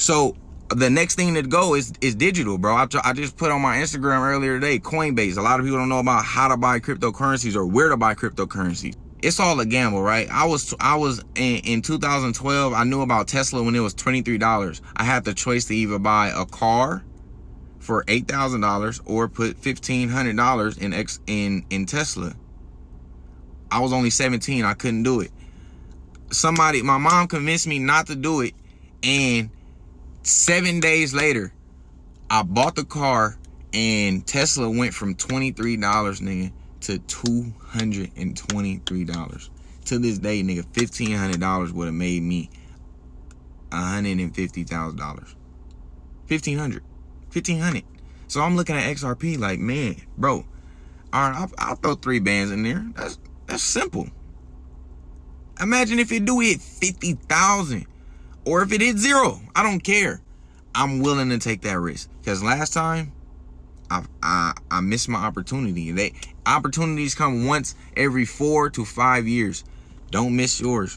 So the next thing to go is digital, bro. I just put on my Instagram earlier today, Coinbase. A lot of people don't know about how to buy cryptocurrencies or where to buy cryptocurrencies. It's all a gamble, right? I was in 2012. I knew about Tesla when it was $23. I had the choice to either buy a car for $8,000 or put $1,500 in Tesla. I was only 17. I couldn't do it. My mom convinced me not to do it, and 7 days later, I bought the car, and Tesla went from $23, nigga, to $223. To this day, nigga, $1,500 would have made me $150,000. $1,500. So I'm looking at XRP like, man, bro, all right, I'll throw 3 bands in there. That's simple. Imagine if it do hit 50,000. Or if it hit 0, I don't care. I'm willing to take that risk. Because last time, I missed my opportunity. Opportunities come once every 4 to 5 years. Don't miss yours.